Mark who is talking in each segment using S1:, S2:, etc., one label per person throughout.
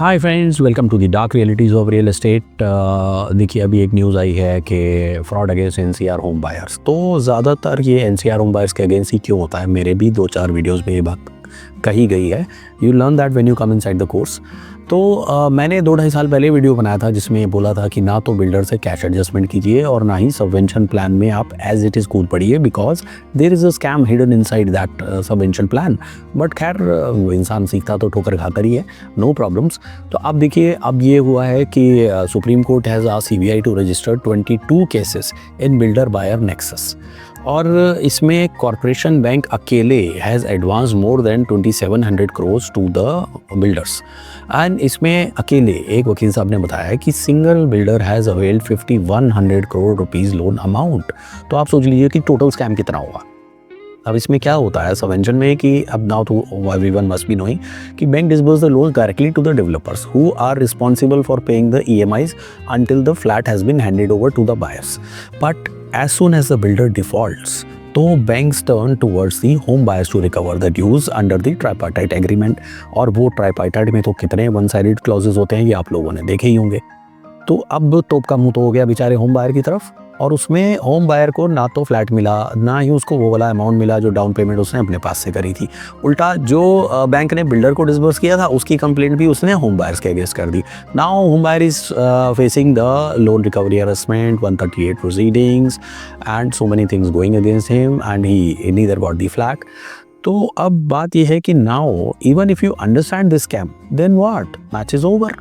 S1: Hi friends, welcome to the dark realities of real estate. देखिए, अभी एक news आई है कि fraud against NCR home buyers. तो ज़्यादातर ये एनसीआर होम बायर्स के अगेंस्ट ही क्यों होता है? मेरे भी 2-4 वीडियोस में ये बात कही गई है। You learn that when you come inside the course. तो मैंने 2-2.5 साल पहले वीडियो बनाया था जिसमें ये बोला था कि ना तो बिल्डर से कैश एडजस्टमेंट कीजिए और ना ही सबवेंशन प्लान में आप एज इट इज़ कूद पड़िए, because there is a scam hidden inside that subvention plan. But खैर, इंसान सीखता तो ठोकर खाकर ही है, नो प्रॉब्लम्स। तो अब देखिए, अब ये हुआ है कि supreme court has asked CBI to register 22 cases in builder buyer nexus. और इसमें कॉरपोरेशन बैंक अकेले has advance more than 2700 crore to the builders. And इसमें अकेले एक वकील साहब ने बताया कि single builder has availed 5100 crore rupees loan amount. तो आप सोच लीजिए कि टोटल स्कैम कितना होगा। अब इसमें क्या होता है सबवेंशन में कि अब नाउ तो एवरीवन मस्ट बी नोइंग कि bank disburse the loans directly to the developers who are responsible for paying the EMIs until the flat has been handed over to the buyers. But as soon as the builder defaults, तो banks turn towards the home buyers to recover the dues under the tripartite agreement। और वो tripartite में तो कितने one sided clauses होते हैं ये आप लोगों ने देखे ही होंगे। तो अब तोप का मुंह तो हो गया बेचारे होम बायर की तरफ, और उसमें होम बायर को ना तो फ्लैट मिला, ना ही उसको वो वाला अमाउंट मिला जो डाउन पेमेंट उसने अपने पास से करी थी। उल्टा जो बैंक ने बिल्डर को डिसबर्स किया था उसकी कंप्लेंट भी उसने होम बायर्स के अगेंस्ट कर दी। Now home buyer is facing the loan recovery harassment, 138 proceedings and so many things going against him and he neither got the flat. तो अब बात यह है कि now even if you understand this scam then what, match is over.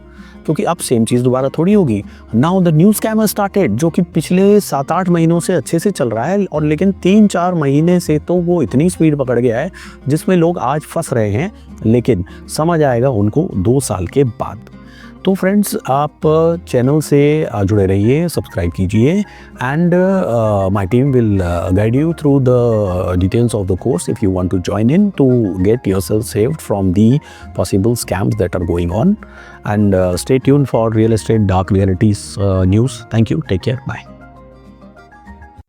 S1: क्योंकि अब same चीज़ दोबारा थोड़ी होगी। Now the new scam started, जो कि पिछले 7-8 महीनों से अच्छे से चल रहा है, और लेकिन 3-4 महीने से तो वो इतनी स्पीड पकड़ गया है जिसमें लोग आज फंस रहे हैं, लेकिन समझ आएगा उनको 2 साल के बाद। तो फ्रेंड्स, आप चैनल से जुड़े रहिए, सब्सक्राइब कीजिए, and my team will guide you through the details of the course if you want to join in to get yourself saved from the possible scams that are going on. And stay tuned for real estate dark realities news. Thank you. Take care. Bye.